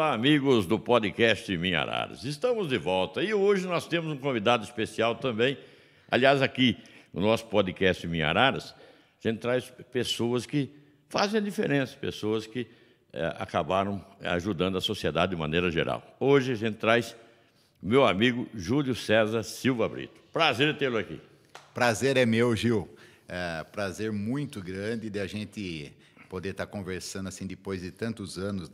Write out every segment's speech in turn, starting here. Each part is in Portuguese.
Olá, amigos do podcast Minha Araras. Estamos de volta e hoje nós temos um convidado especial também. Aliás, aqui no nosso podcast Minha Araras, a gente traz pessoas que fazem a diferença, pessoas que acabaram ajudando a sociedade de maneira geral. Hoje a gente traz meu amigo Júlio César Silva Brito. Prazer em tê-lo aqui. Prazer é meu, Gil. Prazer muito grande de a gente poder estar conversando assim depois de tantos anos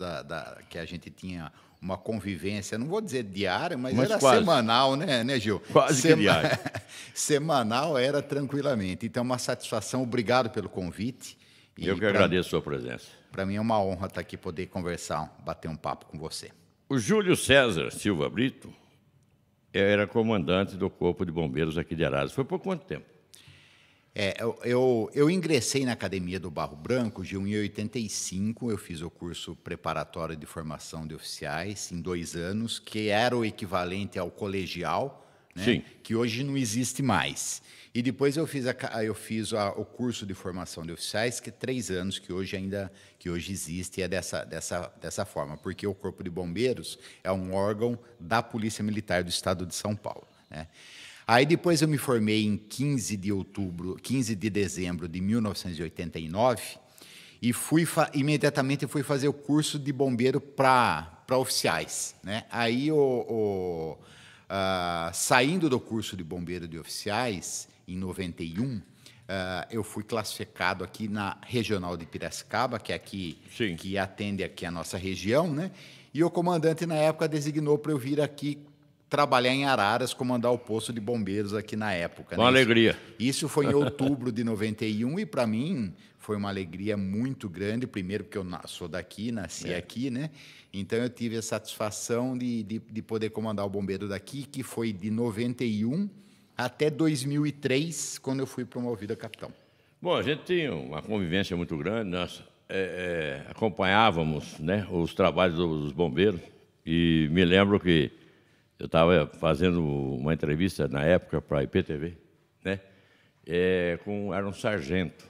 que a gente tinha uma convivência, não vou dizer diária, mas era quase. Semanal, né, Gil? Quase que diária. Semanal era tranquilamente. Então, uma satisfação. Obrigado pelo convite. Eu que agradeço a sua presença. Para mim é uma honra estar aqui, poder conversar, bater um papo com você. O Júlio César Silva Brito era comandante do Corpo de Bombeiros aqui de Araras. Foi por quanto tempo? Eu ingressei na Academia do Barro Branco, Gil, em 85. Eu fiz o curso preparatório de formação de oficiais em 2 anos, que era o equivalente ao colegial, né? Sim. Que hoje não existe mais. E depois eu fiz o curso de formação de oficiais, que é 3 anos, que hoje existe, e é dessa forma, porque o Corpo de Bombeiros é um órgão da Polícia Militar do Estado de São Paulo, né? Aí depois eu me formei em 15 de dezembro de 1989 e imediatamente fui fazer o curso de bombeiro para oficiais, né? Aí saindo do curso de bombeiro de oficiais em 91, eu fui classificado aqui na Regional de Piracicaba, que é aqui, Sim, que atende aqui a nossa região, né? E o comandante na época designou para eu vir aqui trabalhar em Araras, comandar o posto de bombeiros aqui na época. Com alegria. Isso foi em outubro de 91 e, para mim, foi uma alegria muito grande, primeiro porque eu sou daqui, nasci aqui, né? Então, eu tive a satisfação de poder comandar o bombeiro daqui, que foi de 91 até 2003, quando eu fui promovido a capitão. Bom, a gente tinha uma convivência muito grande, nós acompanhávamos, né, os trabalhos dos bombeiros e me lembro que eu estava fazendo uma entrevista na época para a IPTV, né? Era um sargento.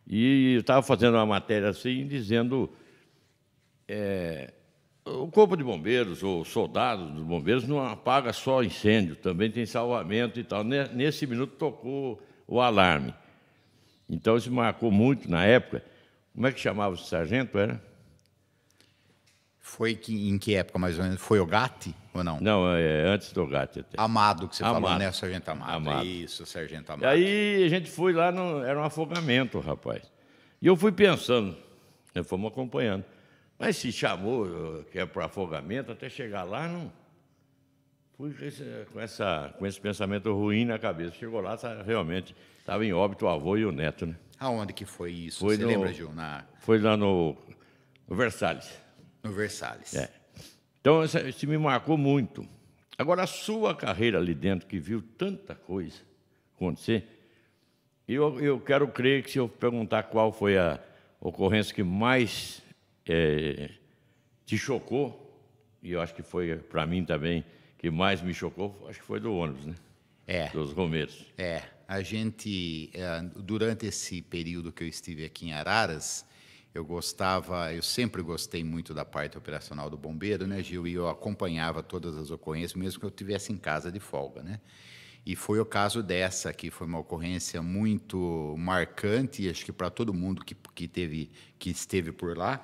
E eu estava fazendo uma matéria assim, dizendo o Corpo de Bombeiros, ou soldados dos bombeiros, não apaga só incêndio, também tem salvamento e tal. Nesse minuto tocou o alarme. Então, isso marcou muito na época. Como é que chamava esse sargento, era? Em que época, mais ou menos? Foi o Gatti ou não? Não, antes do Gatti até. Amado, que você falou, Amado. né? Sargento Amado. Isso, Sargento Amado. E aí a gente foi lá, era um afogamento, rapaz. E eu fui pensando, nós fomos acompanhando. Mas se chamou, que é para afogamento, até chegar lá, não. Fui com esse pensamento ruim na cabeça. Chegou lá, realmente, estava em óbito o avô e o neto, né? Aonde que foi isso? Foi você lembra, Gil? Foi lá no Versalhes. No Versalhes. Então, isso me marcou muito. Agora, a sua carreira ali dentro, que viu tanta coisa acontecer, eu quero crer que se eu perguntar qual foi a ocorrência que mais te chocou, e eu acho que foi, para mim também, que mais me chocou, acho que foi do ônibus, né? Dos Romeiros. A gente, durante esse período que eu estive aqui em Araras, eu sempre gostei muito da parte operacional do bombeiro, né, Gil? E eu acompanhava todas as ocorrências, mesmo que eu estivesse em casa de folga, né? E foi o caso dessa, que foi uma ocorrência muito marcante, acho que para todo mundo que esteve por lá,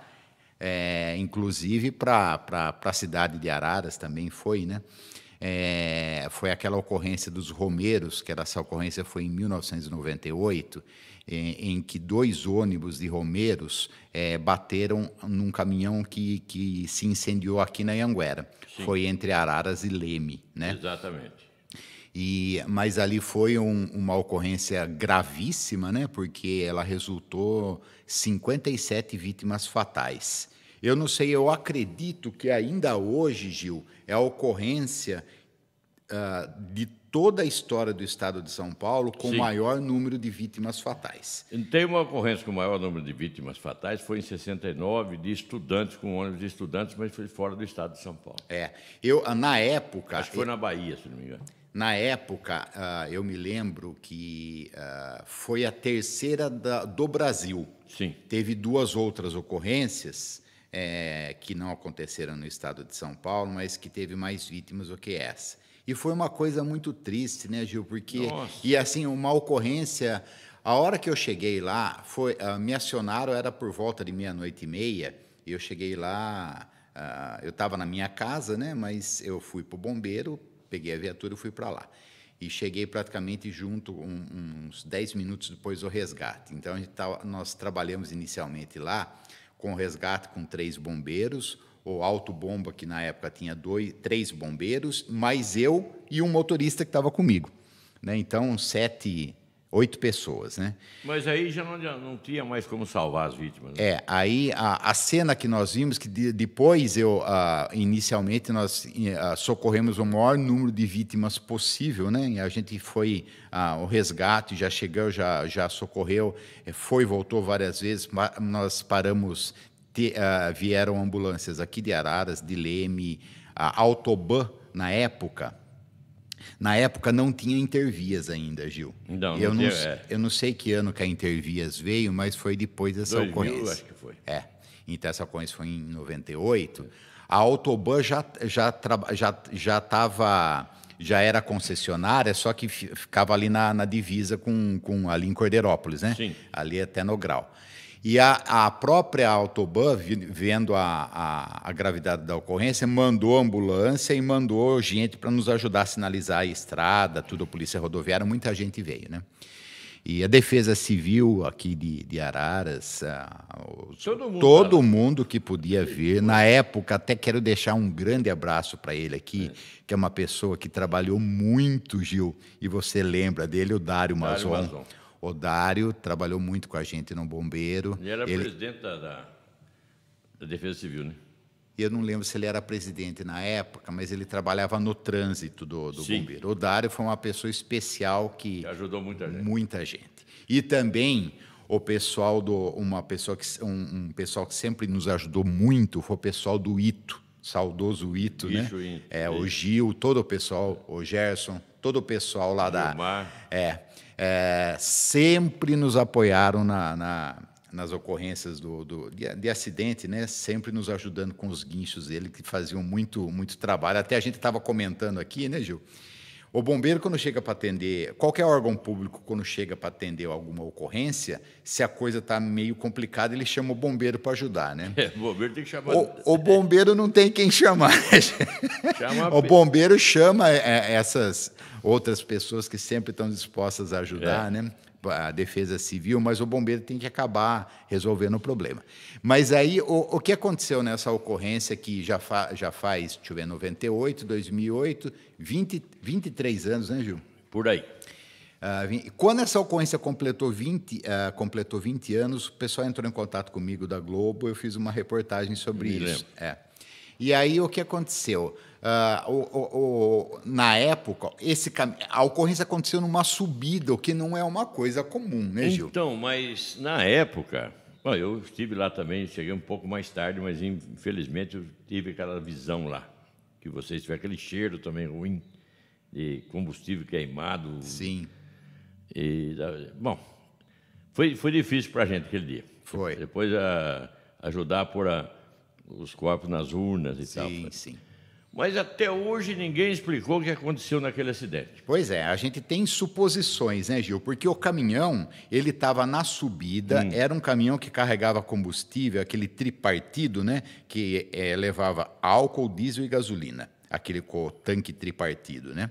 inclusive para a cidade de Araras também foi, né? Foi aquela ocorrência dos Romeiros, que essa ocorrência foi em 1998, em que 2 ônibus de Romeiros bateram num caminhão que se incendiou aqui na Anhanguera. Sim. Foi entre Araras e Leme, né? Exatamente. Mas ali foi uma ocorrência gravíssima, né? Porque ela resultou 57 vítimas fatais. Eu não sei, eu acredito que ainda hoje, Gil, é a ocorrência de toda a história do Estado de São Paulo com o maior número de vítimas fatais. Tem uma ocorrência com o maior número de vítimas fatais, foi em 69, de estudantes, com ônibus de estudantes, mas foi fora do Estado de São Paulo. Na época... Acho que foi na Bahia, se não me engano. Na época, eu me lembro que foi a terceira do Brasil. Sim. Teve 2 outras ocorrências que não aconteceram no estado de São Paulo, mas que teve mais vítimas do que essa. E foi uma coisa muito triste, né, Gil? Porque, e assim, uma ocorrência... A hora que eu cheguei lá, me acionaram, era por volta de 00:30, e eu cheguei lá, eu estava na minha casa, né, mas eu fui para o bombeiro, peguei a viatura e fui para lá. E cheguei praticamente junto, uns 10 minutos depois do resgate. Então, nós trabalhamos inicialmente lá com o resgate com 3 bombeiros, o autobomba, que na época tinha 3 bombeiros, mais eu e um motorista que estava comigo, né? Então, 8 pessoas, né? Mas aí já não tinha mais como salvar as vítimas, né? Aí a cena que nós vimos, que depois inicialmente nós socorremos o maior número de vítimas possível, né? E a gente foi o resgate, já chegou, já socorreu, voltou várias vezes. Nós paramos, vieram ambulâncias aqui de Araras, de Leme, a Autoban na época. Na época não tinha Intervias ainda, Gil. Eu não sei que ano que a Intervias veio, mas foi depois dessa 2000, ocorrência. Acho que foi. Então essa ocorrência foi em 98. A Autoban já era concessionária, só que ficava ali na divisa ali em Cordeirópolis, né? Sim. Ali até no Grau. E a própria Autoban, vendo a gravidade da ocorrência, mandou ambulância e mandou gente para nos ajudar a sinalizar a estrada, tudo, a Polícia Rodoviária, muita gente veio, né? E a Defesa Civil aqui de Araras, todo mundo que podia vir. Na época, até quero deixar um grande abraço para ele aqui, que é uma pessoa que trabalhou muito, Gil, e você lembra dele, o Dário Mazon. O Dário trabalhou muito com a gente no Bombeiro. Ele era presidente da Defesa Civil, né? Eu não lembro se ele era presidente na época, mas ele trabalhava no trânsito do Bombeiro. O Dário foi uma pessoa especial que ajudou muita gente. E também o pessoal um pessoal que sempre nos ajudou muito foi o pessoal do ITO, saudoso ITO, né? O Gil, todo o pessoal, o Gerson, todo o pessoal lá sempre nos apoiaram nas ocorrências de acidente, né? Sempre nos ajudando com os guinchos dele, que faziam muito trabalho. Até a gente estava comentando aqui, né, Gil? O bombeiro, quando chega para atender, qualquer órgão público, quando chega para atender alguma ocorrência, se a coisa está meio complicada, ele chama o bombeiro para ajudar, né? O bombeiro tem que chamar. O bombeiro não tem quem chamar. O bombeiro chama essas outras pessoas que sempre estão dispostas a ajudar, né? A Defesa Civil, mas o bombeiro tem que acabar resolvendo o problema. Mas aí, o que aconteceu nessa ocorrência que já faz, deixa eu ver, 98, 2008, 23 anos, né, Gil? Por aí. Quando essa ocorrência completou 20 anos, o pessoal entrou em contato comigo da Globo, eu fiz uma reportagem sobre isso. E aí, o que aconteceu? Na época, a ocorrência aconteceu numa subida, o que não é uma coisa comum, né, Gil? Então, mas na época, eu estive lá também, cheguei um pouco mais tarde, mas infelizmente eu tive aquela visão lá, que vocês tiveram aquele cheiro também ruim de combustível queimado. Sim. Foi difícil para a gente aquele dia. Foi. Depois ajudar a pôr os corpos nas urnas e tal. Sim. Mas até hoje ninguém explicou o que aconteceu naquele acidente. Pois é, a gente tem suposições, né, Gil? Porque o caminhão, ele estava na subida, era um caminhão que carregava combustível, aquele tripartido, né, que levava álcool, diesel e gasolina, aquele com o tanque tripartido, né?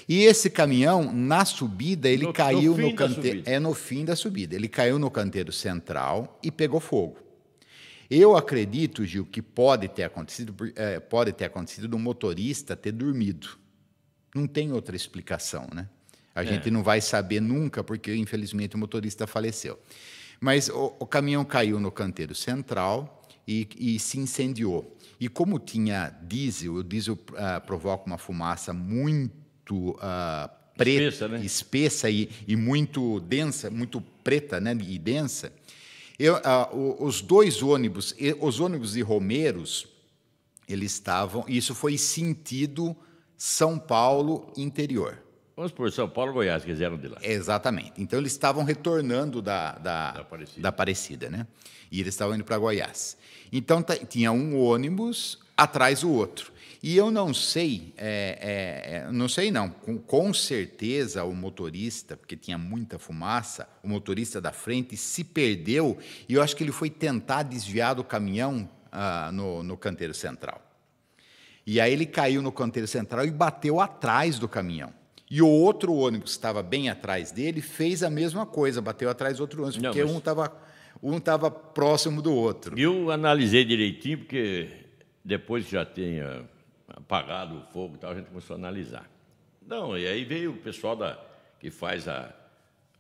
E esse caminhão, na subida, ele caiu no canteiro. No fim da subida. Ele caiu no canteiro central e pegou fogo. Eu acredito, Gil, que pode ter acontecido do motorista ter dormido. Não tem outra explicação, né? A gente não vai saber nunca, porque, infelizmente, o motorista faleceu. Mas o caminhão caiu no canteiro central e se incendiou. E como tinha diesel, o diesel provoca uma fumaça muito preta, espessa e muito densa, muito preta, né, e densa. Os dois ônibus, os ônibus de Romeiros, eles estavam... Isso foi sentido São Paulo interior. Vamos por São Paulo, Goiás, que eles eram de lá. Exatamente. Então, eles estavam retornando da Aparecida, né? E eles estavam indo para Goiás. Então, tinha um ônibus atrás do outro. E eu não sei, não sei não, com certeza o motorista, porque tinha muita fumaça, o motorista da frente se perdeu e eu acho que ele foi tentar desviar do caminhão no canteiro central. E aí ele caiu no canteiro central e bateu atrás do caminhão. E o outro ônibus que estava bem atrás dele fez a mesma coisa, bateu atrás do outro ônibus, porque um estava próximo do outro. Eu analisei direitinho, porque depois que já tinha apagado o fogo e tal, a gente começou a analisar. Não, e aí veio o pessoal que faz a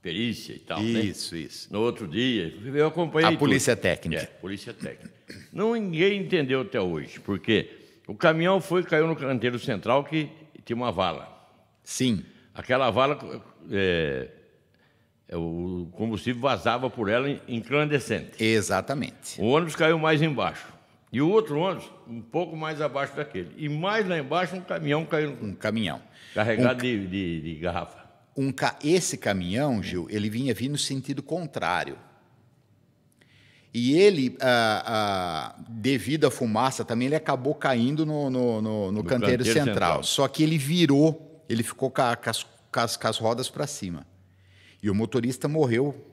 perícia e tal, Isso, né? isso. No outro dia, eu acompanhei a polícia técnica. Polícia técnica. Ninguém entendeu até hoje, porque o caminhão caiu no canteiro central que tinha uma vala. Sim. Aquela vala, o combustível vazava por ela incandescente. Exatamente. O ônibus caiu mais embaixo. E o outro ônibus, um pouco mais abaixo daquele. E mais lá embaixo, um caminhão caiu. Um caminhão. Carregado de garrafa. Esse caminhão, Gil, ele vinha no sentido contrário. E ele, devido à fumaça também, ele acabou caindo no canteiro central. Só que ele virou. Ele ficou com as rodas para cima. E o motorista morreu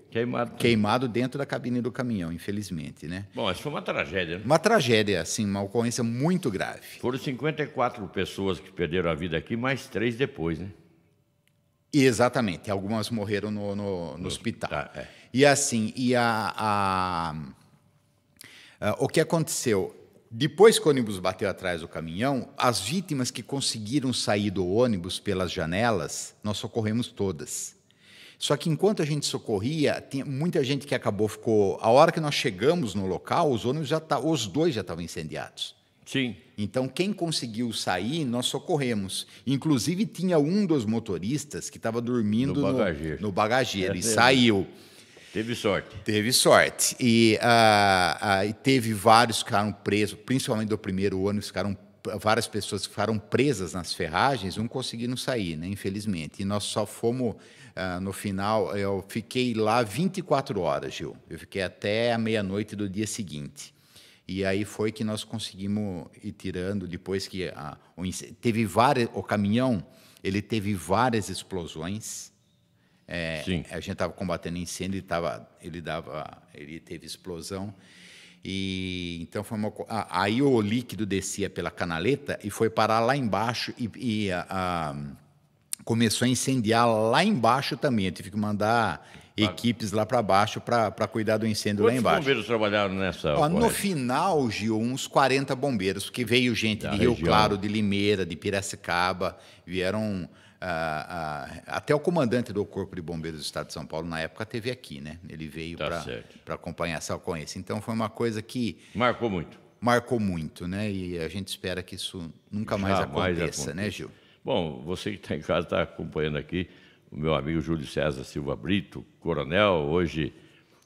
queimado dentro da cabine do caminhão, infelizmente, né? Bom, isso foi uma tragédia, né? Uma tragédia, assim, uma ocorrência muito grave. Foram 54 pessoas que perderam a vida aqui, mais 3 depois, né? Exatamente. Algumas morreram no hospital. E assim, o que aconteceu? Depois que o ônibus bateu atrás do caminhão, as vítimas que conseguiram sair do ônibus pelas janelas, nós socorremos todas. Só que enquanto a gente socorria, tinha muita gente que ficou... A hora que nós chegamos no local, os ônibus os dois já estavam incendiados. Sim. Então, quem conseguiu sair, nós socorremos. Inclusive, tinha um dos motoristas que estava dormindo no bagageiro e saiu. Teve sorte. Teve sorte. E teve vários que ficaram presos, principalmente do primeiro ônibus, várias pessoas que ficaram presas nas ferragens, não conseguiram sair, né, infelizmente. E nós só fomos, no final, eu fiquei lá 24 horas, Gil. Eu fiquei até a meia-noite do dia seguinte. E aí foi que nós conseguimos ir tirando, depois que o caminhão, ele teve várias explosões. Sim. A gente estava combatendo incêndio, ele teve explosão. E então aí o líquido descia pela canaleta e foi parar lá embaixo e começou a incendiar lá embaixo também. Eu tive que mandar equipes lá para baixo para cuidar do incêndio lá embaixo. Quantos bombeiros trabalharam nessa? No final, Gil, uns 40 bombeiros, porque veio gente de Rio Claro, de Limeira, de Piracicaba, vieram... até o comandante do Corpo de Bombeiros do Estado de São Paulo, na época, esteve aqui, né? Ele veio para acompanhar essa ocorrência. Então, foi uma coisa que... Marcou muito. Marcou muito, né? E a gente espera que isso nunca mais aconteça, né, Gil? Bom, você que está em casa está acompanhando aqui o meu amigo Júlio César Silva Brito, coronel. Hoje,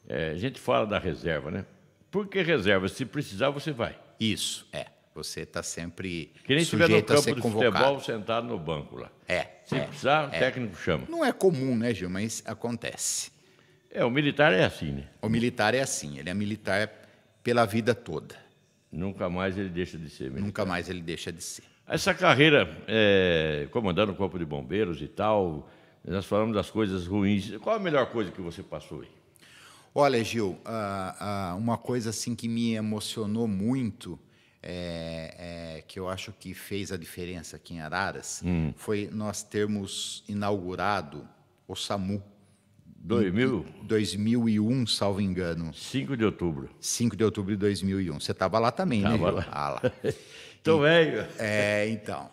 a gente fala da reserva, né? Por que reserva? Se precisar, você vai. Isso, Você está sempre que nem sujeito a ser convocado. Que nem estiver no campo de futebol sentado no banco lá. Se precisar, o técnico chama. Não é comum, né, Gil? Mas acontece. O militar é assim, né? O militar é assim. Ele é militar pela vida toda. Nunca mais ele deixa de ser militar. Nunca mais ele deixa de ser. Essa carreira, comandando o Corpo de Bombeiros e tal, nós falamos das coisas ruins. Qual a melhor coisa que você passou aí? Olha, Gil, uma coisa assim que me emocionou muito, que eu acho que fez a diferença aqui em Araras, foi nós termos inaugurado o SAMU. 2001, salvo engano. 5 de outubro. 5 de outubro de 2001. Você estava lá também, né, Gil? Lá. Tô velho. Então,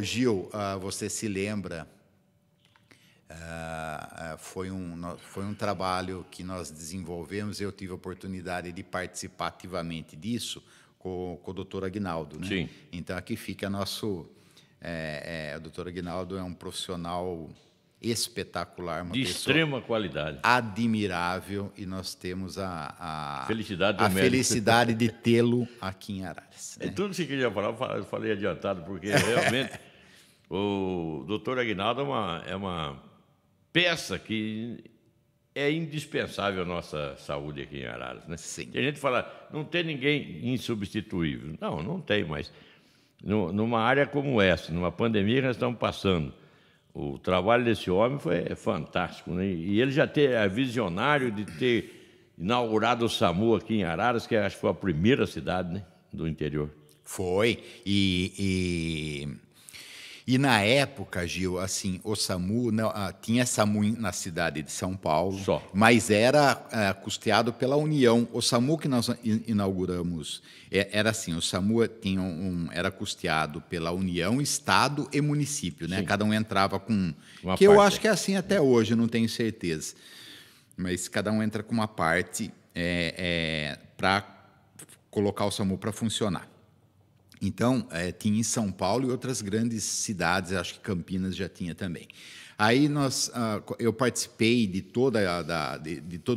Gil, você se lembra... foi um trabalho que nós desenvolvemos. Eu tive a oportunidade de participar ativamente disso com o doutor Aguinaldo, né? Sim. Então, aqui fica o doutor Aguinaldo é um profissional espetacular, uma de pessoa extrema qualidade, admirável, e nós temos a felicidade de tê-lo aqui em Araras, né? Tudo isso que eu ia falar, eu falei adiantado, porque realmente O doutor Aguinaldo é uma peça que é indispensável à nossa saúde aqui em Araras, né? Sim. Tem gente que fala, não tem ninguém insubstituível. Não, não tem, mas numa área como essa, numa pandemia que nós estamos passando, o trabalho desse homem foi fantástico, né? E ele já é visionário de ter inaugurado o SAMU aqui em Araras, que acho que foi a primeira cidade, né, do interior. Foi. E na época, Gil, assim, o SAMU, não, tinha SAMU na cidade de São Paulo, Só. mas era custeado pela União. O SAMU que nós inauguramos era assim, o SAMU era custeado pela União, Estado e município, né? Sim. Cada um entrava com... Uma que eu parte, acho que é assim até hoje, eu não tenho certeza. Mas cada um entra com uma parte para colocar o SAMU para funcionar. Então, tinha em São Paulo e outras grandes cidades, acho que Campinas já tinha também. Aí eu participei de todo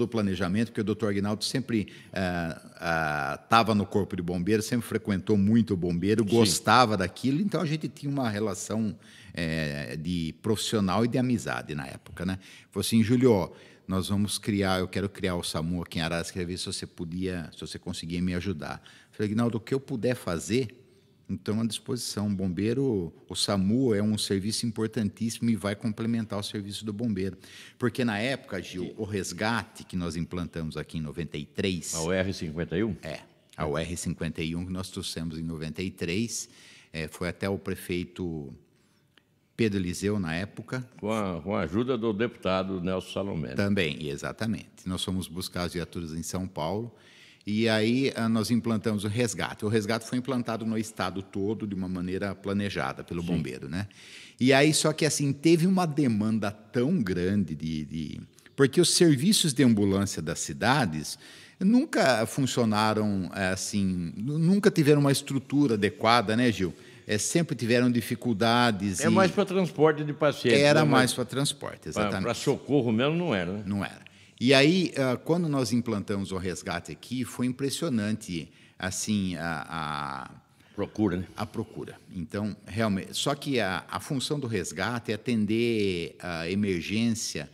o planejamento, porque o doutor Aguinaldo sempre estava no Corpo de Bombeiro, sempre frequentou muito o bombeiro, gostava daquilo, então a gente tinha uma relação de profissional e de amizade na época, né? Falou assim, Júlio, nós vamos eu quero criar o SAMU aqui em Araras, queria ver se você conseguia me ajudar. Eu falei, Aguinaldo, o que eu puder fazer, então, à disposição. O SAMU é um serviço importantíssimo e vai complementar o serviço do bombeiro. Porque, na época, Gil, o resgate que nós implantamos aqui em 93... A UR-51? A UR-51 que nós trouxemos em 93, foi até o prefeito Pedro Eliseu, na época. Com a ajuda do deputado Nelson Salomé. Também, exatamente. Nós fomos buscar as viaturas em São Paulo. E aí nós implantamos o resgate. O resgate foi implantado no estado todo de uma maneira planejada pelo bombeiro, né? E aí, só que assim, teve uma demanda tão grande porque os serviços de ambulância das cidades nunca funcionaram assim, nunca tiveram uma estrutura adequada, né, Gil? Sempre tiveram dificuldades. É mais para transporte de pacientes. Era mais para transporte, exatamente. Para socorro mesmo não era, né? Não era. E aí, quando nós implantamos o resgate aqui, foi impressionante, assim, procura, né? A procura. Então, realmente, só que a função do resgate é atender a emergência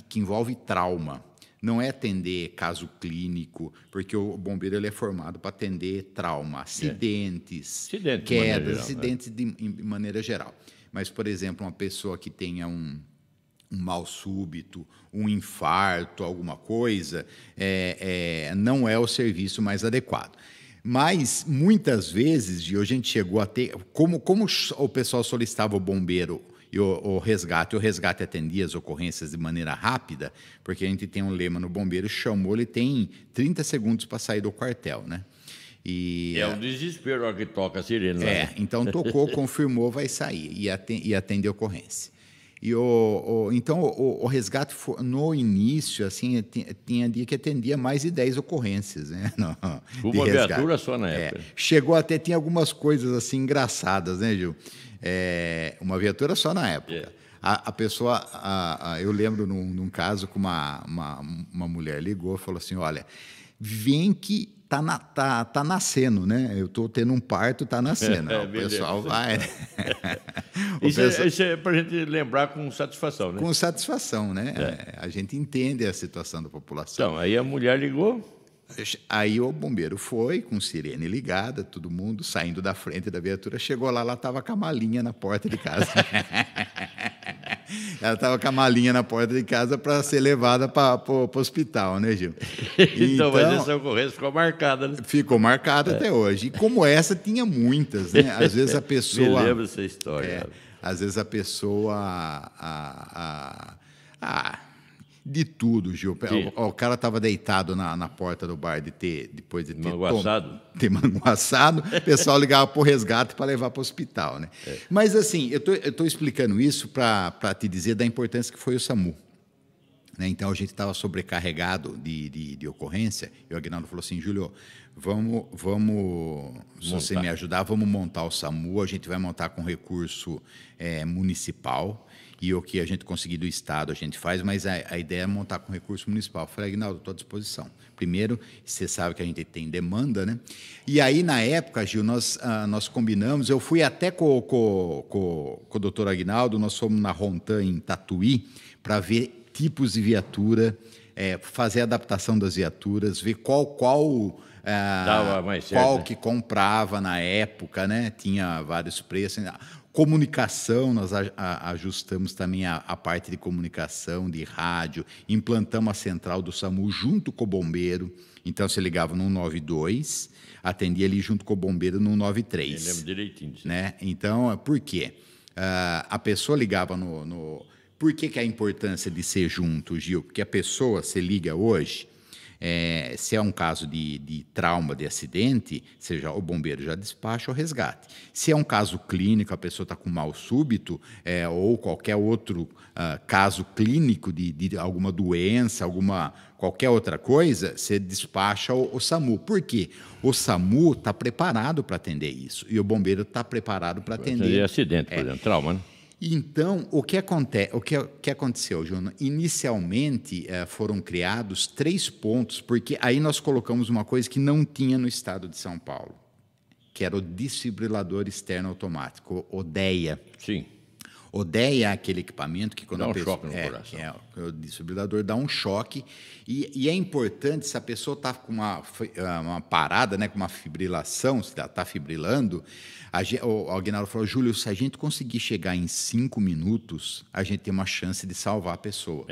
que envolve trauma. Não é atender caso clínico, porque o bombeiro ele é formado para atender trauma, acidentes, quedas, acidentes de maneira geral. Mas, por exemplo, uma pessoa que tenha um mal súbito, um infarto, alguma coisa, não é o serviço mais adequado. Mas, muitas vezes, a gente chegou a ter... Como o pessoal solicitava o bombeiro e o resgate atendia as ocorrências de maneira rápida, porque a gente tem um lema no bombeiro, chamou, ele tem 30 segundos para sair do quartel, né? É um desespero a hora que toca a sirene. Então tocou, confirmou, vai sair e atende a ocorrência. Então, o resgate, no início, assim, tinha dia que atendia mais de 10 ocorrências, né? Uma viatura só na época. Chegou até, tinha algumas coisas assim engraçadas, né, Gil? Uma viatura só na época. A pessoa, eu lembro num caso que uma mulher ligou e falou assim, olha, vem que tá nascendo, né? Eu estou tendo um parto, tá nascendo. O pessoal vai. Isso é para a gente lembrar com satisfação, né? Com satisfação, né? A gente entende a situação da população. Então, aí a mulher ligou. Aí o bombeiro foi, com sirene ligada, todo mundo saindo da frente da viatura. Chegou lá, ela estava com a malinha na porta de casa. Ela estava com a malinha na porta de casa para ser levada para o hospital, né, Gil? Então, mas essa ocorrência ficou marcada, né? Ficou marcada até hoje. E como essa, tinha muitas, né? Às vezes a pessoa... Me lembro dessa história. Às vezes a pessoa... de tudo, Gil. O cara estava deitado na porta do bar depois de ter manguaçado. O pessoal ligava para o resgate para levar para o hospital, né? Mas, assim, eu tô explicando isso para te dizer da importância que foi o SAMU. Né? Então, a gente estava sobrecarregado de ocorrência, e o Aguinaldo falou assim, Júlio, vamos se você me ajudar, vamos montar o SAMU, a gente vai montar com recurso municipal, e o que a gente conseguir do Estado a gente faz, mas a ideia é montar com recurso municipal. Eu falei, Aguinaldo, estou à disposição. Primeiro, você sabe que a gente tem demanda, né? E aí, na época, Gil, nós combinamos, eu fui até com o doutor Aguinaldo, nós fomos na Rontan, em Tatuí, para ver tipos de viatura, fazer a adaptação das viaturas, ver qual Dava mais certo, qual né? que comprava na época, né? Tinha vários preços. Comunicação, nós ajustamos também a parte de comunicação, de rádio, implantamos a central do SAMU junto com o bombeiro. Então, você ligava no 192, atendia ali junto com o bombeiro no 193. Eu lembro direitinho disso. Né? Então, por quê? A pessoa ligava Por que a importância de ser junto, Gil? Porque a pessoa, você liga hoje, se é um caso de trauma, de acidente, o bombeiro já despacha o resgate. Se é um caso clínico, a pessoa está com mal súbito, ou qualquer outro caso clínico de alguma doença, qualquer outra coisa, você despacha o SAMU. Por quê? O SAMU está preparado para atender isso, e o bombeiro está preparado para atender. Acidente, por exemplo, trauma, né? Então, o que aconteceu, Jonas? Inicialmente foram criados 3 pontos, porque aí nós colocamos uma coisa que não tinha no estado de São Paulo, que era o desfibrilador externo automático, o DEA. Sim. O DEA é aquele equipamento que quando dá a um pessoa, choque no coração. O desfibrilador dá um choque e é importante, se a pessoa está com uma parada, né, com uma fibrilação, se ela está fibrilando, o Aguinaldo falou, Júlio, se a gente conseguir chegar em 5 minutos, a gente tem uma chance de salvar a pessoa.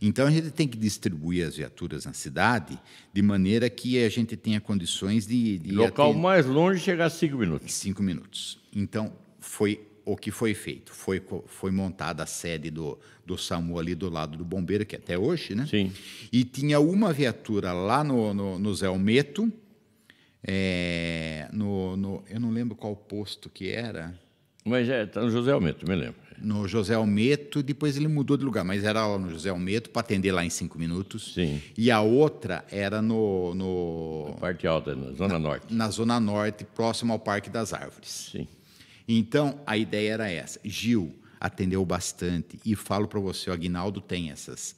Então, a gente tem que distribuir as viaturas na cidade de maneira que a gente tenha condições de local mais longe chegar a 5 minutos. 5 minutos. Então, foi o que foi feito. Foi montada a sede do SAMU ali do lado do bombeiro, que até hoje, né? Sim. E tinha uma viatura lá no Zé Almeto, eu não lembro qual posto que era. Mas está no José Almeto, me lembro. No José Almeto, depois ele mudou de lugar, mas era lá no José Almeto para atender lá em 5 minutos. Sim. E a outra era Na parte alta, na Zona Norte. na Zona Norte, próximo ao Parque das Árvores. Sim. Então, a ideia era essa. Gil atendeu bastante e falo para você, o Aguinaldo tem essas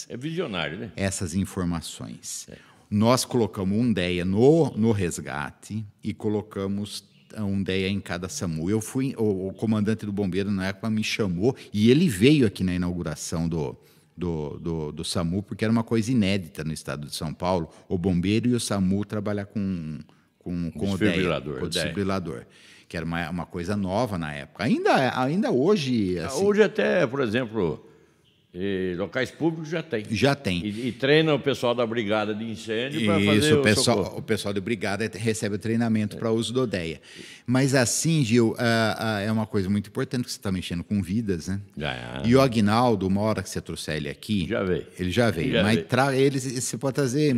É visionário, né? essas informações. Nós colocamos um DEA no resgate e colocamos um DEA em cada SAMU. O comandante do bombeiro na época me chamou e ele veio aqui na inauguração do SAMU, porque era uma coisa inédita no estado de São Paulo, o bombeiro e o SAMU trabalhar com o DEA, com o desfibrilador, que era uma coisa nova na época. Ainda hoje... Assim, hoje até, por exemplo, locais públicos já tem. Já tem. E treina o pessoal da brigada de incêndio para fazer o pessoal de brigada recebe o treinamento para uso do DEA. Mas assim, Gil, é uma coisa muito importante, que você está mexendo com vidas, né? E o Aguinaldo, uma hora que você trouxer ele aqui... Já veio. Ele já veio. Mas ele, você pode trazer...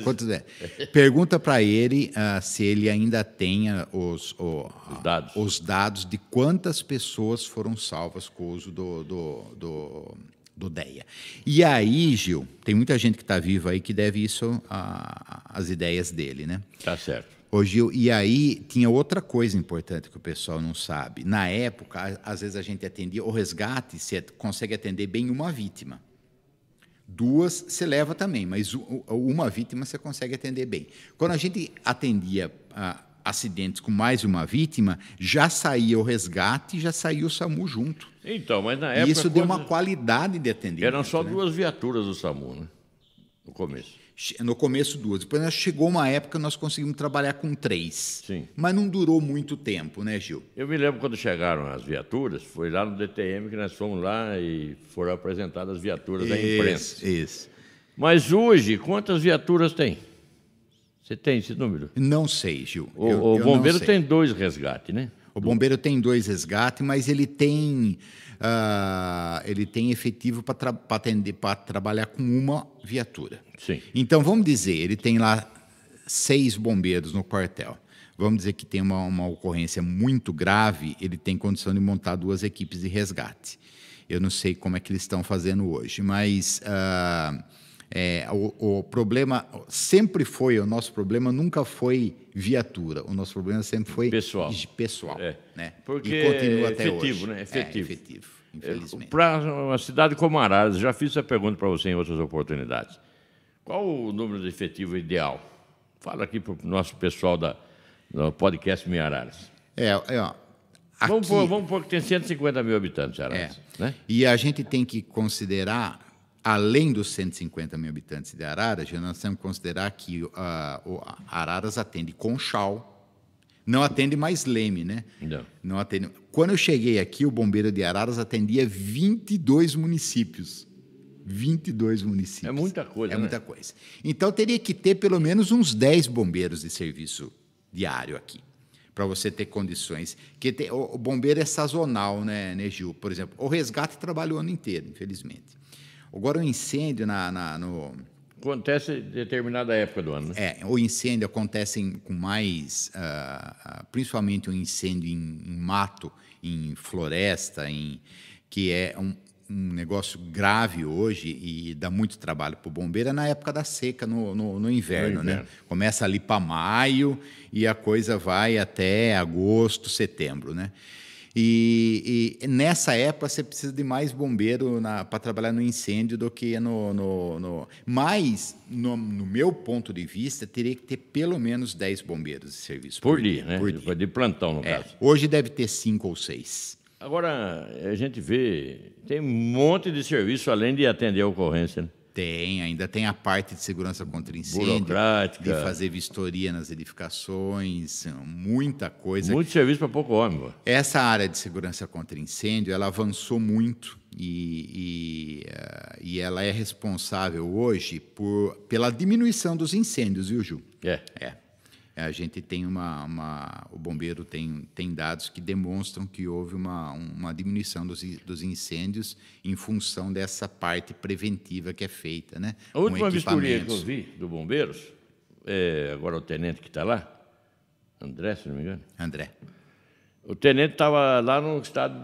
Quantas vezes? Pergunta para ele se ele ainda tem os dados de quantas pessoas foram salvas com o uso do DEA. E aí, Gil, tem muita gente que está viva aí que deve isso às ideias dele, né? Tá certo. Ô, Gil, e aí tinha outra coisa importante que o pessoal não sabe. Na época, às vezes a gente atendia, o resgate, você consegue atender bem uma vítima. 2 você leva também, mas uma vítima você consegue atender bem. Quando a gente atendia acidentes com mais de uma vítima, já saía o resgate e já saía o SAMU junto. Então, mas na época... E isso deu uma qualidade de atendimento. Eram só 2 viaturas do SAMU, né? No começo. No começo 2. Depois chegou uma época que nós conseguimos trabalhar com 3. Sim. Mas não durou muito tempo, né, Gil? Eu me lembro quando chegaram as viaturas, foi lá no DTM que nós fomos lá e foram apresentadas as viaturas à imprensa. Isso. Mas hoje, quantas viaturas tem? Você tem esse número? Não sei, Gil. O bombeiro tem 2 resgates, né? O bombeiro tem 2 resgates, mas ele tem efetivo para trabalhar com uma viatura. Sim. Então, vamos dizer, ele tem lá 6 bombeiros no quartel. Vamos dizer que tem uma ocorrência muito grave, ele tem condição de montar 2 equipes de resgate. Eu não sei como é que eles estão fazendo hoje, mas... o problema sempre foi, o nosso problema nunca foi viatura, o nosso problema sempre foi pessoal, né? Porque e continua até efetivo, hoje. Né? Efetivo. infelizmente. Para uma cidade como Araras, já fiz essa pergunta para você em outras oportunidades. Qual o número de efetivo ideal? Fala aqui para o nosso pessoal do podcast Minha Araras. Ó, Vamos pôr que tem 150 mil habitantes, Araras. Né? E a gente tem que considerar, além dos 150 mil habitantes de Araras, nós temos que considerar que Araras atende Conchal, não atende mais Leme, né? Não atende. Quando eu cheguei aqui, o Bombeiro de Araras atendia 22 municípios. 22 municípios. É muita coisa, É muita coisa. Então, teria que ter pelo menos uns 10 bombeiros de serviço diário aqui, para você ter condições. Porque o bombeiro é sazonal, né, Gil? Por exemplo, o resgate trabalha o ano inteiro, infelizmente. Agora, o incêndio Acontece em determinada época do ano, né? o incêndio acontece com mais... principalmente o incêndio em mato, em floresta, que é um negócio grave hoje e dá muito trabalho para o bombeiro, é na época da seca, no inverno, né? Começa ali para maio e a coisa vai até agosto, setembro, né? E nessa época você precisa de mais bombeiro para trabalhar no incêndio do que Mas, no meu ponto de vista, teria que ter pelo menos 10 bombeiros de serviço por dia, né? Por dia. De plantão, no caso. Hoje deve ter 5 ou 6. Agora, a gente vê, tem um monte de serviço além de atender a ocorrência, né? Ainda tem a parte de segurança contra incêndio, burocrática, de fazer vistoria nas edificações, muita coisa. Muito serviço para pouco homem. Pô. Essa área de segurança contra incêndio, ela avançou muito e ela é responsável hoje pela diminuição dos incêndios, viu, Ju? A gente tem o bombeiro tem dados que demonstram que houve uma diminuição dos incêndios em função dessa parte preventiva que é feita, né? A última vistoria que eu vi do Bombeiros, agora o tenente que está lá, André, se não me engano. André. O tenente estava lá no estado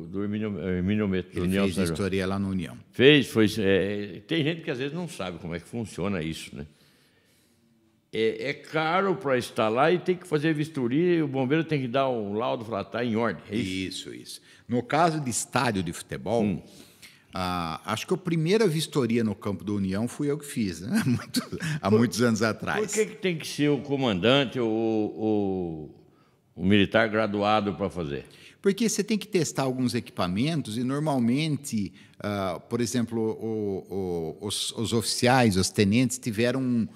do Hermínio Ele fez vistoria lá no União. Tem gente que às vezes não sabe como é que funciona isso, né? É caro para estar lá e tem que fazer vistoria e o bombeiro tem que dar um laudo para estar em ordem. É isso? Isso. No caso de estádio de futebol, acho que a primeira vistoria no campo do União fui eu que fiz, né? Há muitos anos atrás. Por que tem que ser o comandante ou o militar graduado para fazer? Porque você tem que testar alguns equipamentos e, normalmente, por exemplo, os oficiais, os tenentes, tiveram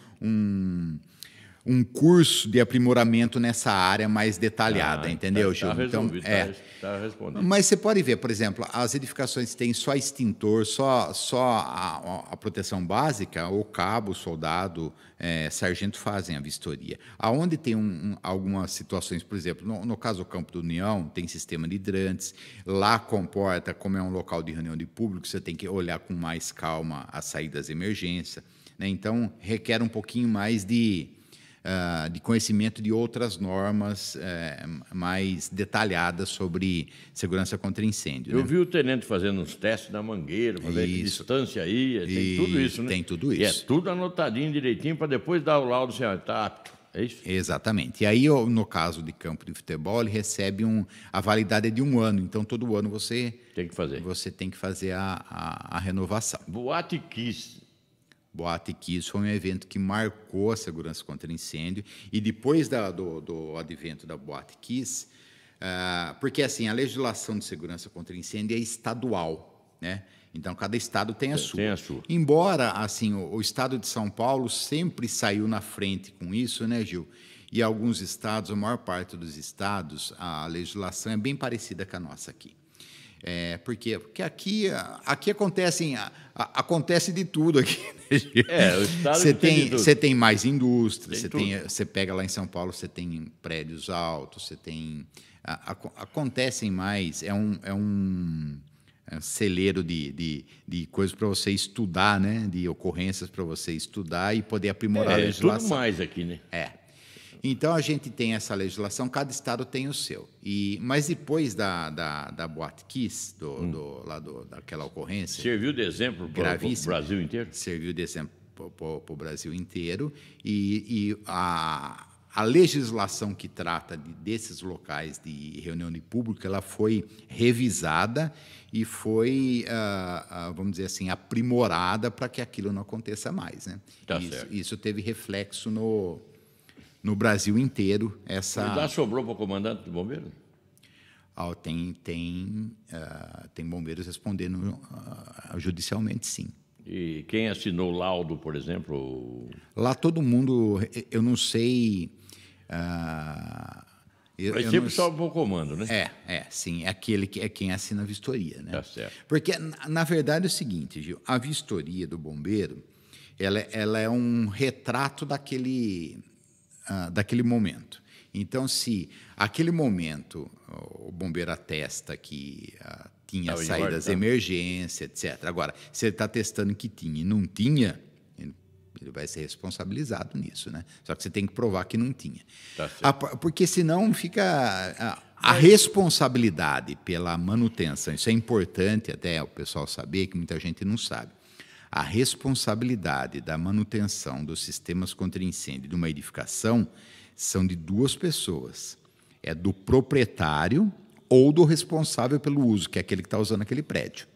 um curso de aprimoramento nessa área mais detalhada, entendeu, Gil? Tá respondido. Mas você pode ver, por exemplo, as edificações têm só extintor, só a proteção básica, o cabo, o soldado, sargento fazem a vistoria. Aonde tem algumas situações, por exemplo, no caso do Campo do União, tem sistema de hidrantes, lá comporta, como é um local de reunião de público, você tem que olhar com mais calma as saídas de emergência, né? Então, requer um pouquinho mais de conhecimento de outras normas mais detalhadas sobre segurança contra incêndio. Eu vi o tenente fazendo uns testes na mangueira, para ver que distância ia, tem tudo isso, né? Tem tudo isso. E é tudo anotadinho direitinho para depois dar o laudo se está apto. É isso? Exatamente. E aí, no caso de campo de futebol, ele recebe a validade é de 1 ano. Então, todo ano você tem que fazer. Você tem que fazer a renovação. Boate Kiss. Boate Kiss foi um evento que marcou a segurança contra incêndio. E depois do advento da Boate Kiss, porque assim, a legislação de segurança contra incêndio é estadual, né? Então, cada estado tem a sua. Tem a sua. Embora, assim, o estado de São Paulo sempre saiu na frente com isso, né, Gil? E alguns estados, a maior parte dos estados, a legislação é bem parecida com a nossa aqui. Por quê? Porque aqui acontece de tudo aqui. Né, Gil? O estado você tem mais indústria, você pega lá em São Paulo, você tem prédios altos, você tem... acontecem mais, é um celeiro de coisas para você estudar, né? De ocorrências para você estudar e poder aprimorar a legislação. Tudo mais aqui, né? Então, a gente tem essa legislação, cada estado tem o seu. Mas depois da Boate Kiss, daquela ocorrência... Serviu de exemplo para o Brasil inteiro? Serviu de exemplo para o Brasil inteiro. E a legislação que trata desses locais de reunião de público, ela foi revisada e foi, vamos dizer assim, aprimorada para que aquilo não aconteça mais, né? Tá Isso, certo. isso teve reflexo no Brasil inteiro. Mas lá sobrou para o comandante do bombeiro? Tem bombeiros respondendo judicialmente, sim. E quem assinou o laudo, por exemplo? Lá todo mundo, eu não sei. Mas sempre sobe para o comando, né? Sim, é quem assina a vistoria, né? Tá certo. Porque, na verdade, é o seguinte, Gil, a vistoria do bombeiro, ela é um retrato daquele momento. Então, se aquele momento o bombeiro atesta que tinha saídas de emergência, etc. Agora, se ele está testando que tinha e não tinha, ele vai ser responsabilizado nisso, né? Só que você tem que provar que não tinha. Tá certo. Porque senão fica a responsabilidade pela manutenção. Isso é importante até o pessoal saber, que muita gente não sabe. A responsabilidade da manutenção dos sistemas contra incêndio de uma edificação são de duas pessoas. É do proprietário ou do responsável pelo uso, que é aquele que está usando aquele prédio.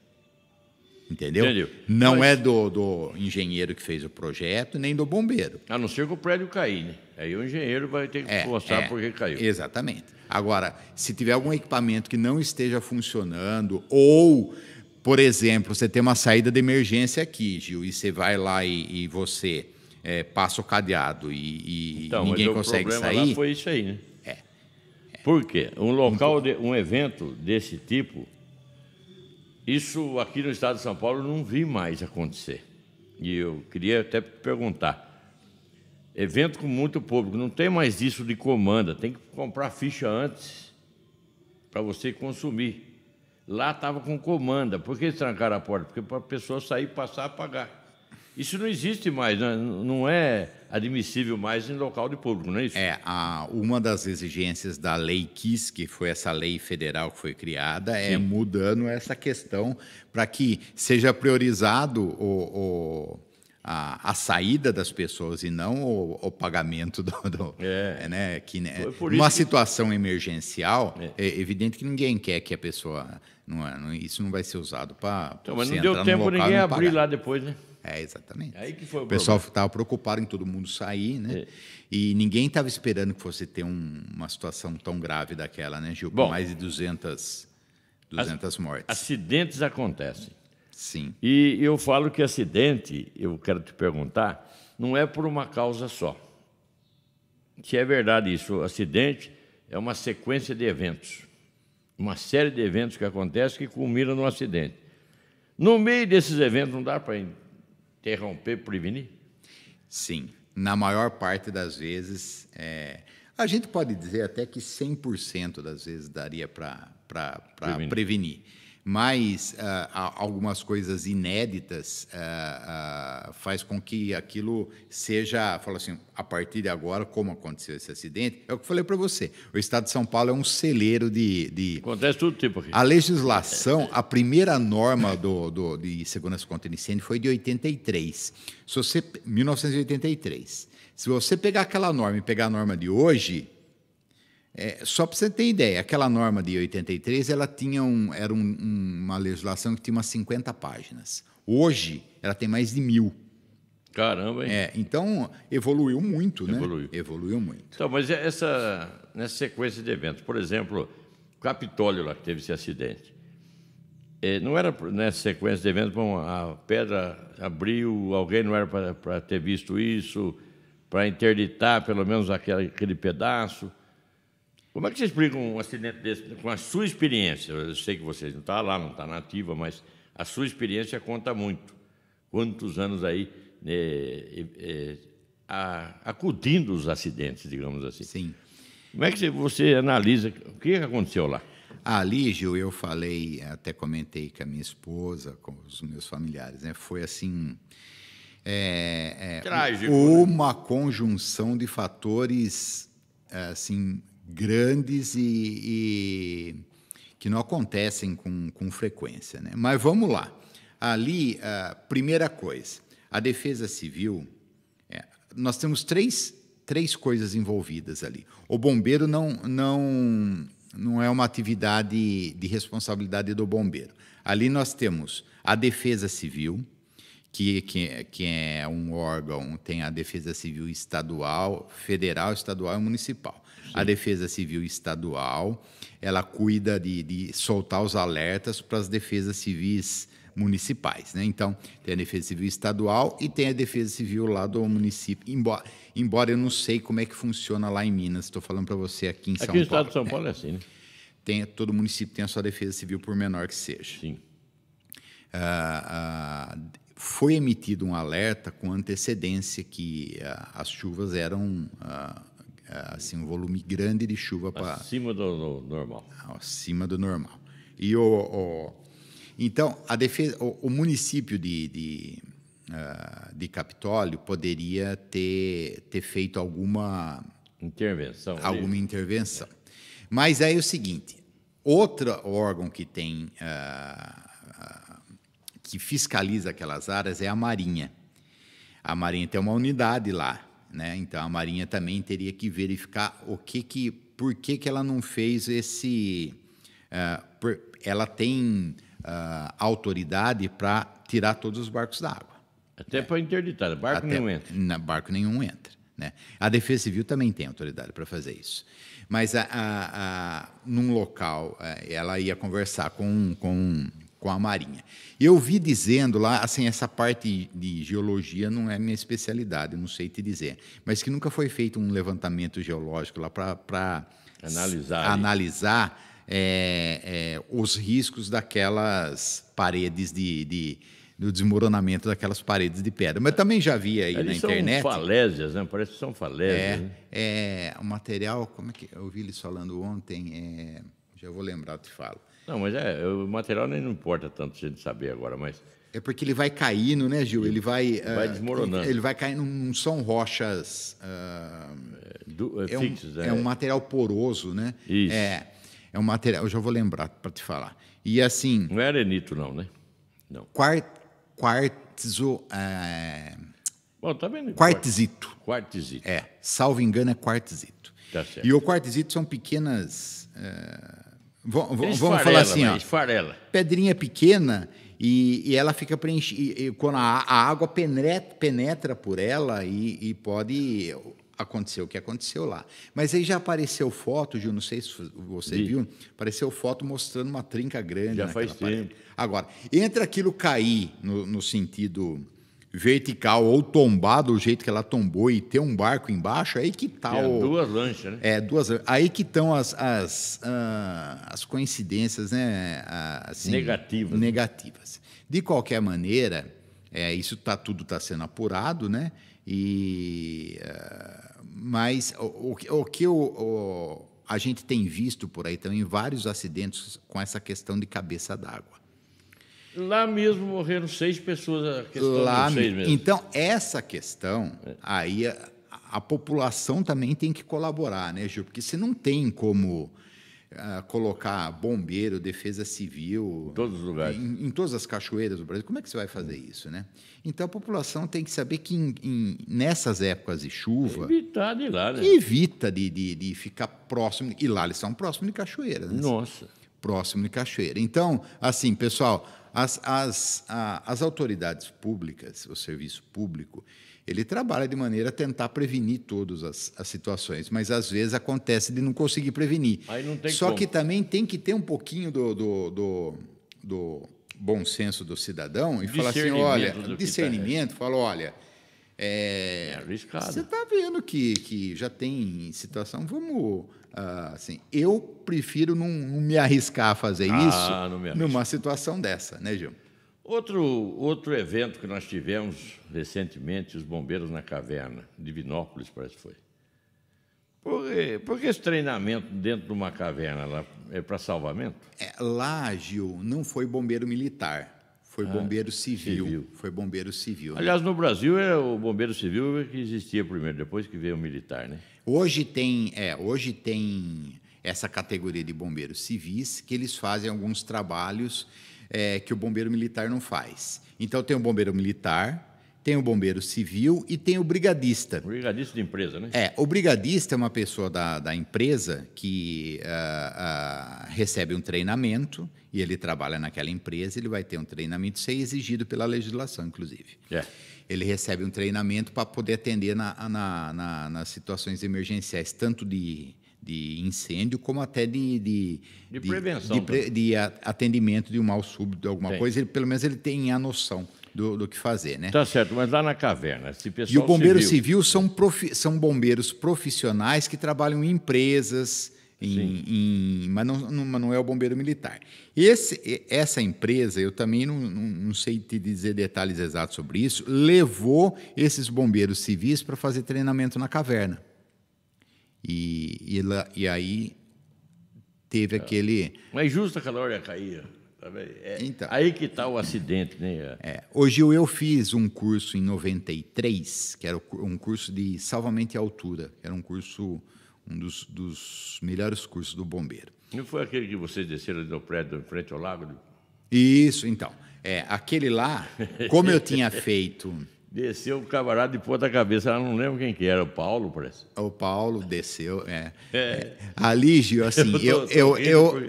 Entendeu? Entendeu. Não é do engenheiro que fez o projeto, nem do bombeiro. A não ser que o prédio cair, né? Aí o engenheiro vai ter que mostrar por que caiu. Exatamente. Agora, se tiver algum equipamento que não esteja funcionando, ou, por exemplo, você tem uma saída de emergência aqui, Gil, e você vai lá e você passa o cadeado e Então, ninguém mas consegue o problema sair. lá foi isso aí, né? Por quê? Um evento desse tipo, isso aqui no estado de São Paulo não vi mais acontecer. E eu queria até perguntar, evento com muito público, não tem mais isso de comanda, tem que comprar ficha antes para você consumir. Lá estava com comanda. Por que eles trancaram a porta? Porque para a pessoa sair, passar, pagar. Isso não existe mais, não é admissível mais em local de público, não é isso? Uma das exigências da Lei KISS, que foi essa lei federal que foi criada, é mudando essa questão para que seja priorizado a saída das pessoas e não o pagamento né? Numa situação emergencial, é evidente que ninguém quer que a pessoa... isso não vai ser usado para... Então, mas não deu tempo ninguém abrir lá depois, né? Exatamente. Aí que foi o pessoal estava preocupado em todo mundo sair, né? E ninguém estava esperando que fosse ter uma situação tão grave daquela, né, Gil? Com mais de 200 mortes. Acidentes acontecem. Sim. E eu falo que acidente, eu quero te perguntar, não é por uma causa só. Se é verdade isso, o acidente é uma sequência de eventos. Uma série de eventos que acontecem que culminam no acidente. No meio desses eventos, não dá para interromper, prevenir? Sim. Na maior parte das vezes, a gente pode dizer até que 100% das vezes daria para prevenir. Mas algumas coisas inéditas faz com que aquilo seja, fala assim, a partir de agora, como aconteceu esse acidente, é o que eu falei para você, o Estado de São Paulo é um celeiro de... Acontece todo tipo aqui. A legislação, a primeira norma de segurança contra incêndio foi de 83, 1983. Se você pegar aquela norma e pegar a norma de hoje... só para você ter ideia, aquela norma de 83, ela tinha era uma legislação que tinha umas 50 páginas. Hoje, ela tem mais de 1000. Caramba, hein? Então, evoluiu muito, né? Evoluiu muito. Então, mas nessa sequência de eventos, por exemplo, o Capitólio lá que teve esse acidente, não era nessa sequência de eventos, bom, a pedra abriu, alguém não era para ter visto isso, para interditar pelo menos aquele pedaço. Como é que você explica um acidente desse com a sua experiência? Eu sei que você não está lá, não está na ativa, mas a sua experiência conta muito. Quantos anos aí acudindo os acidentes, digamos assim. Sim. Como é que você analisa o que aconteceu lá? Ali, Gil, eu falei, até comentei com a minha esposa, com os meus familiares, né? Foi assim... Trágico, uma conjunção de fatores, assim... grandes e que não acontecem com frequência, né? Mas vamos lá. Ali, a primeira coisa, a Defesa Civil, nós temos três três coisas envolvidas ali. O bombeiro não é uma atividade de responsabilidade do bombeiro. Ali nós temos a Defesa Civil, que é um órgão, tem a Defesa Civil estadual, federal, estadual e municipal. Sim. A Defesa Civil estadual, ela cuida de soltar os alertas para as defesas civis municipais, né? Então, tem a Defesa Civil estadual e tem a Defesa Civil lá do município, embora eu não sei como é que funciona lá em Minas, estou falando para você aqui em São Paulo. Aqui no estado de São Paulo é assim, né? Todo município tem a sua Defesa Civil, por menor que seja. Sim. Foi emitido um alerta com antecedência que as chuvas eram assim, um volume grande de chuva acima do normal. Acima do normal. E então a defesa, o município de Capitólio poderia ter feito alguma intervenção. Mas aí é o seguinte: outro órgão que tem que fiscaliza aquelas áreas é a Marinha. A Marinha tem uma unidade lá, né? Então a Marinha também teria que verificar por que ela não fez esse. Ela tem autoridade para tirar todos os barcos da água. Até para interditar, barco nenhum entra. Barco nenhum entra, né? A Defesa Civil também tem autoridade para fazer isso. Mas num local, ela ia conversar com a Marinha. Eu vi dizendo lá, assim, essa parte de geologia não é minha especialidade, não sei te dizer, mas que nunca foi feito um levantamento geológico lá para analisar os riscos daquelas paredes do desmoronamento daquelas paredes de pedra. Mas também já vi aí na internet. São falésias, né? Parece que são falésias. O material, como é que eu vi eles falando ontem? Já vou lembrar, eu te falo. Não, mas o material nem não importa tanto se a gente saber agora, mas... É porque ele vai caindo, né, Gil? Ele vai desmoronando. Ele vai caindo, não são rochas... fixas. É um material poroso, né? Isso. É um material, eu já vou lembrar para te falar. E assim... Não é arenito, não, né? Não. Quartzo... Bom, tá vendo? Quartzito. Quartzito. Salvo engano, é quartzito. Tá certo. E o quartzito são pequenas... Vamos falar assim, esfarela. Pedrinha pequena e ela fica preenchida. Quando a água penetra por ela e pode acontecer o que aconteceu lá. Mas aí já apareceu foto, Gil, não sei se você viu, apareceu foto mostrando uma trinca grande. Já faz tempo. Agora, entre aquilo cair no sentido vertical ou tombar do jeito que ela tombou e ter um barco embaixo, aí que tá duas lanchas, né? Aí que estão as coincidências, né? Assim, negativas. De qualquer maneira, isso tudo está sendo apurado, né? Mas o que a gente tem visto por aí também vários acidentes com essa questão de cabeça d'água. Lá mesmo morreram 6 pessoas, a questão dos 6 mesmo. Então, essa questão, aí a população também tem que colaborar, né, Gil? Porque você não tem como colocar bombeiro, defesa civil... Todos os lugares. Em todas as cachoeiras do Brasil. Como é que você vai fazer isso, né? Então, a população tem que saber que nessas épocas de chuva... Evitar de ir lá, né? Evita de ficar próximo... E lá eles são próximos de cachoeira, né? Nossa. Próximo de cachoeira. Então, assim, pessoal... As autoridades públicas, o serviço público, ele trabalha de maneira a tentar prevenir todas as situações, mas às vezes acontece de não conseguir prevenir. Aí não tem Só como. que também tem que ter um pouquinho do bom senso do cidadão e falar assim, olha, discernimento, fala, olha, arriscado. Você está vendo que já tem situação, vamos... assim, eu prefiro não me arriscar a fazer isso numa situação dessa, né, Gil? Outro evento que nós tivemos recentemente, os bombeiros na caverna, Divinópolis, parece que foi. Por que esse treinamento dentro de uma caverna lá é para salvamento? Lá, Gil, não foi bombeiro militar. Foi bombeiro civil. Foi bombeiro civil. Aliás, no Brasil, o bombeiro civil que existia primeiro, depois que veio o militar, né? Hoje tem essa categoria de bombeiros civis que eles fazem alguns trabalhos que o bombeiro militar não faz. Então, tem o bombeiro militar, tem o bombeiro civil e tem o brigadista. O brigadista de empresa, né? O brigadista é uma pessoa da empresa que recebe um treinamento e ele trabalha naquela empresa, ele vai ter um treinamento, isso é exigido pela legislação, inclusive. Ele recebe um treinamento para poder atender nas situações emergenciais, tanto de incêndio, como até de prevenção. De atendimento de um mal súbito, de alguma coisa, pelo menos ele tem a noção do que fazer, né? Tá certo, mas lá na caverna, esse pessoal e o bombeiro civil são bombeiros profissionais que trabalham em empresas, mas não é o bombeiro militar. Essa empresa, eu também não sei te dizer detalhes exatos sobre isso, levou esses bombeiros civis para fazer treinamento na caverna. E aí teve aquele... Mas justo aquela hora caía. Então, aí que está o acidente, né? Hoje eu fiz um curso em 93, que era um curso de salvamento em altura, que era um dos melhores cursos do bombeiro. Não foi aquele que vocês desceram do prédio em frente ao lago? Isso, então. Aquele lá, como eu tinha feito... Desceu o camarada de ponta cabeça, eu não lembro quem que era, o Paulo, parece. O Paulo desceu, Ali, Gil, assim, eu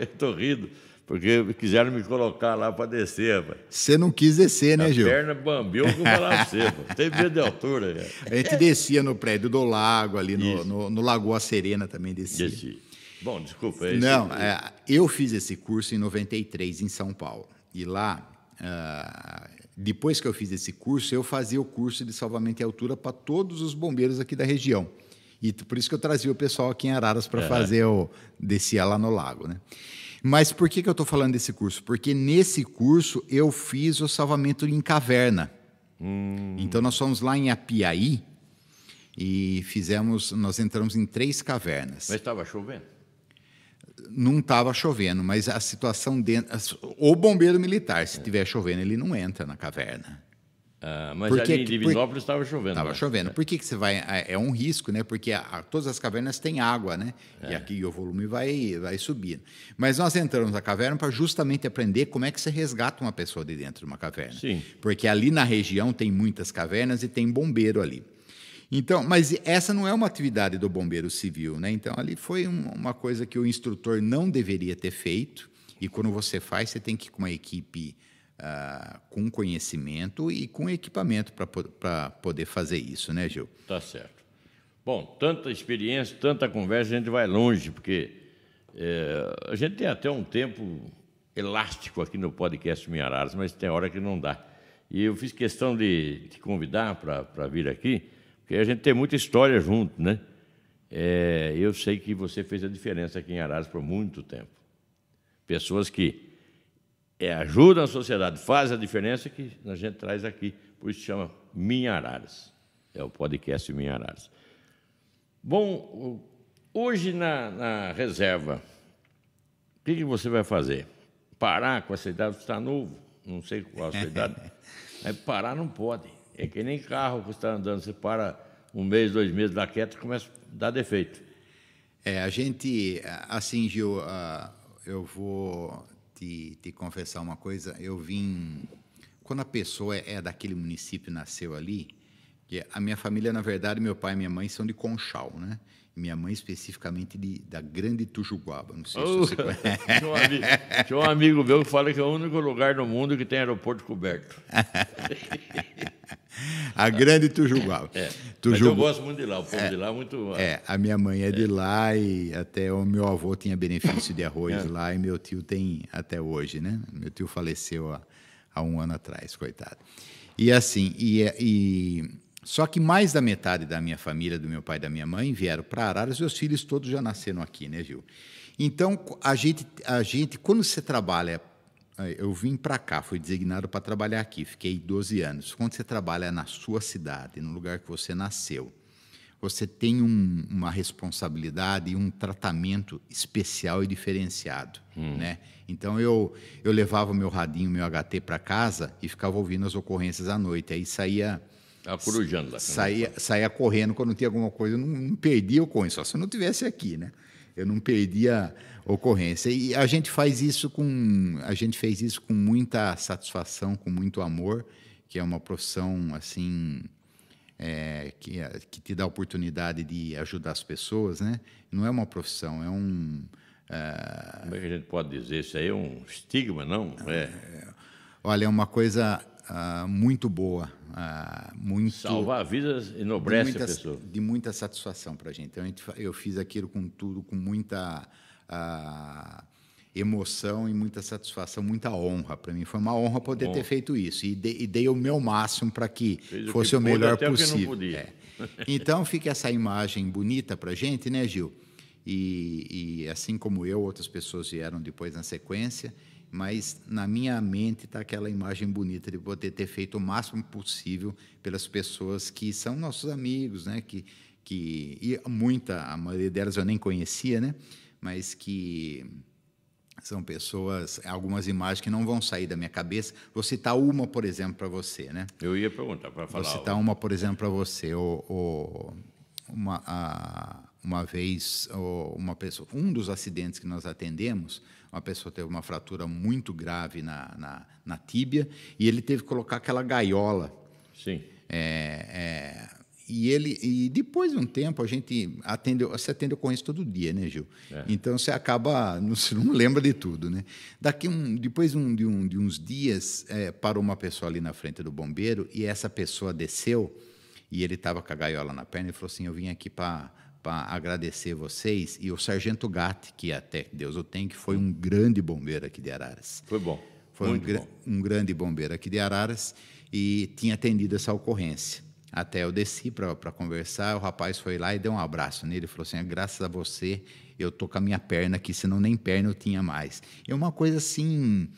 estou rindo, porque quiseram me colocar lá para descer, rapaz. Você não quis descer, né, Gil? A perna bambiou, como falar pra você, pô. Tem medo de altura. A gente descia no prédio do lago, ali no Lagoa Serena também descia. Bom, desculpa. Eu fiz esse curso em 93, em São Paulo. E lá... depois que eu fiz esse curso, eu fazia o curso de salvamento em altura para todos os bombeiros aqui da região. E por isso que eu trazia o pessoal aqui em Araras para fazer descia lá no lago, né? Mas por que eu estou falando desse curso? Porque nesse curso eu fiz o salvamento em caverna. Então nós fomos lá em Apiaí e nós entramos em 3 cavernas. Mas estava chovendo? Não estava chovendo, mas a situação dentro... O bombeiro militar, se estiver chovendo, ele não entra na caverna. Mas ali em Divinópolis estava chovendo. Estava chovendo. Por que você vai... É um risco, né? Porque todas as cavernas têm água, né? E aqui o volume vai subindo. Mas nós entramos na caverna para justamente aprender como é que você resgata uma pessoa de dentro de uma caverna. Sim. Porque ali na região tem muitas cavernas e tem bombeiro ali. Então, mas essa não é uma atividade do bombeiro civil, né? Então, ali foi uma coisa que o instrutor não deveria ter feito, e quando você faz, você tem que ir com uma equipe com conhecimento e com equipamento para poder fazer isso, né, Gil? Tá certo. Bom, tanta experiência, tanta conversa, a gente vai longe, porque a gente tem até um tempo elástico aqui no podcast Minha Araras, mas tem hora que não dá. E eu fiz questão de te convidar para vir aqui, porque a gente tem muita história junto, né? Eu sei que você fez a diferença aqui em Araras por muito tempo. Pessoas que ajudam a sociedade, fazem a diferença que a gente traz aqui. Por isso chama Minha Araras. É o podcast Minha Araras. Bom, hoje na reserva, o que você vai fazer? Parar com essa idade? Você está novo, não sei qual a sua idade. Mas parar não pode. É que nem carro que você está andando, você para 1 mês, 2 meses, dá quieto e começa a dar defeito. A gente, assim, Gil, eu vou te confessar uma coisa. Eu vim... Quando a pessoa é daquele município, nasceu ali, que a minha família, na verdade, meu pai e minha mãe são de Conchal, né? Minha mãe, especificamente, da Grande Tujuguaba. Não sei se você conhece. Tinha um amigo meu que fala que é o único lugar no mundo que tem aeroporto coberto. A Grande Tujuguaba. Mas eu gosto muito de lá, o povo de lá é muito... a minha mãe é de lá e até o meu avô tinha benefício de arroz lá e meu tio tem até hoje, né? Meu tio faleceu há 1 ano atrás, coitado. E assim, só que mais da metade da minha família, do meu pai e da minha mãe, vieram para Araras e os filhos todos já nasceram aqui, né, Gil? Então, a gente, quando você trabalha... Eu vim para cá, fui designado para trabalhar aqui, fiquei 12 anos. Quando você trabalha na sua cidade, no lugar que você nasceu, você tem uma responsabilidade e um tratamento especial e diferenciado, né? Então, eu levava o meu radinho, meu HT para casa e ficava ouvindo as ocorrências à noite. Aí saía... corujando lá. Saía correndo quando tinha alguma coisa. Eu não perdia a ocorrência, só se eu não estivesse aqui, né? Eu não perdia ocorrência. E a gente fez isso com muita satisfação, com muito amor, que é uma profissão assim que te dá a oportunidade de ajudar as pessoas, né? Não é uma profissão, é um... Como é que a gente pode dizer? Isso aí é um estigma, não? Olha, é uma coisa muito boa, muito... Salvar vidas enobrece a pessoa. De muita satisfação para a gente. Então, eu fiz aquilo com tudo, com muita emoção e muita satisfação, muita honra para mim. Foi uma honra poder ter feito isso. E dei o meu máximo para que fosse o melhor possível. Então, fica essa imagem bonita para a gente, né, Gil? E assim como eu, outras pessoas vieram depois na sequência, mas na minha mente está aquela imagem bonita de poder ter feito o máximo possível pelas pessoas que são nossos amigos, né? E a maioria delas eu nem conhecia, né? Mas que são pessoas, algumas imagens que não vão sair da minha cabeça. Vou citar uma, por exemplo, para você, né? Eu ia perguntar para falar. Vou citar uma, por exemplo, para você. Uma vez, uma pessoa, um dos acidentes que nós atendemos, uma pessoa teve uma fratura muito grave na tíbia e ele teve que colocar aquela gaiola. Sim. E depois de um tempo a gente você atende ocorrência todo dia, né, Gil? Então você acaba, não lembra de tudo, né? Depois de uns dias, parou uma pessoa ali na frente do bombeiro e essa pessoa desceu e ele estava com a gaiola na perna e falou assim: eu vim aqui para agradecer vocês, e o Sargento Gatti, que até Deus o tem, que foi um grande bombeiro aqui de Araras. Foi bom. Foi um grande bombeiro aqui de Araras e tinha atendido essa ocorrência. Até eu desci para conversar, o rapaz foi lá e deu um abraço nele e falou assim: graças a você, eu tô com a minha perna aqui, senão nem perna eu tinha mais. É uma coisa assim...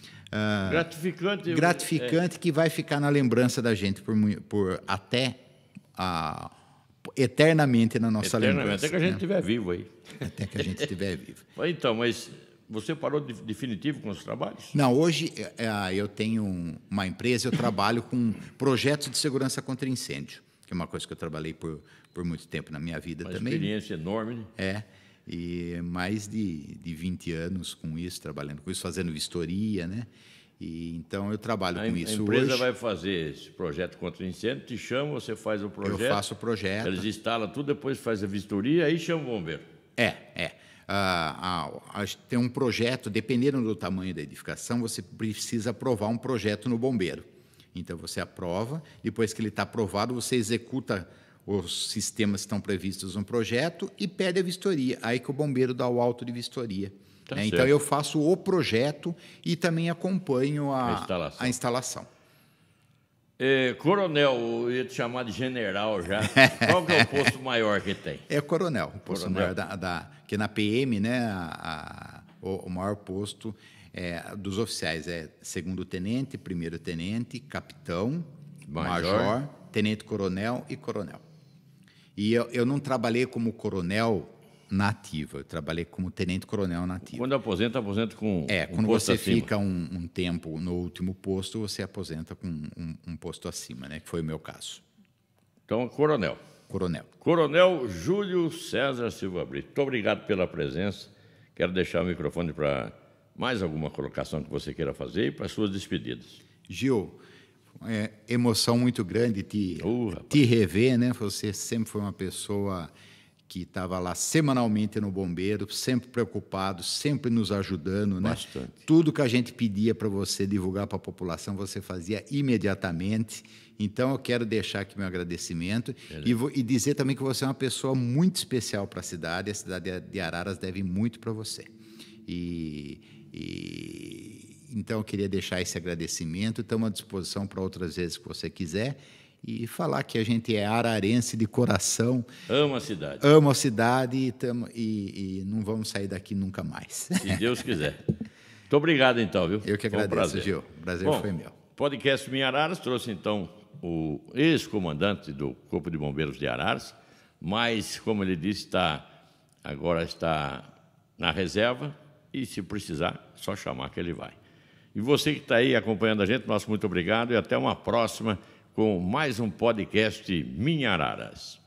gratificante que vai ficar na lembrança da gente por até... eternamente na nossa lembrança. Até que a gente estiver vivo aí. Até que a gente estiver vivo. Então, mas você parou definitivo com os trabalhos? Não, hoje eu tenho uma empresa, eu trabalho com projetos de segurança contra incêndio, que é uma coisa que eu trabalhei por muito tempo na minha vida também. Uma experiência enorme, né? E mais de 20 anos com isso, trabalhando com isso, fazendo vistoria, né? Então, eu trabalho com isso hoje. A empresa vai fazer esse projeto contra incêndio, te chama, você faz o projeto. Eu faço o projeto. Eles instalam tudo, depois faz a vistoria, aí chama o bombeiro. Tem um projeto, dependendo do tamanho da edificação, você precisa aprovar um projeto no bombeiro. Então, você aprova, depois que ele está aprovado, você executa os sistemas que estão previstos no projeto e pede a vistoria. Aí que o bombeiro dá o auto de vistoria. Então, eu faço o projeto e também acompanho a instalação. Coronel, eu ia te chamar de general já. Qual que é o posto maior que tem? É coronel. O posto maior que na PM, né, o maior posto dos oficiais é segundo-tenente, primeiro-tenente, capitão, major, tenente-coronel e coronel. E eu não trabalhei como coronel na ativa, eu trabalhei como tenente-coronel na ativa. Quando aposenta com quando você fica um tempo no último posto, você aposenta com um posto acima, né? Que foi o meu caso. Então, coronel. Coronel Júlio César Silva Brito, muito obrigado pela presença. Quero deixar o microfone para mais alguma colocação que você queira fazer e para as suas despedidas. Gil, emoção muito grande te rever, né? Você sempre foi uma pessoa que estava lá semanalmente no bombeiro, sempre preocupado, sempre nos ajudando, né? Bastante. Tudo que a gente pedia para você divulgar para a população, você fazia imediatamente. Então, eu quero deixar aqui meu agradecimento e dizer também que você é uma pessoa muito especial para a cidade de Araras deve muito para você. Então, eu queria deixar esse agradecimento, estamos à disposição para outras vezes que você quiser, e falar que a gente é ararense de coração. Ama a cidade. Amo a cidade e não vamos sair daqui nunca mais. Se Deus quiser. Muito obrigado, então, viu? Eu que agradeço, Gil. O prazer foi meu. Podcast Minha Araras trouxe, então, o ex-comandante do Corpo de Bombeiros de Araras, mas, como ele disse, agora está na reserva e, se precisar, só chamar que ele vai. E você que está aí acompanhando a gente, nosso muito obrigado e até uma próxima com mais um podcast Minha Araras.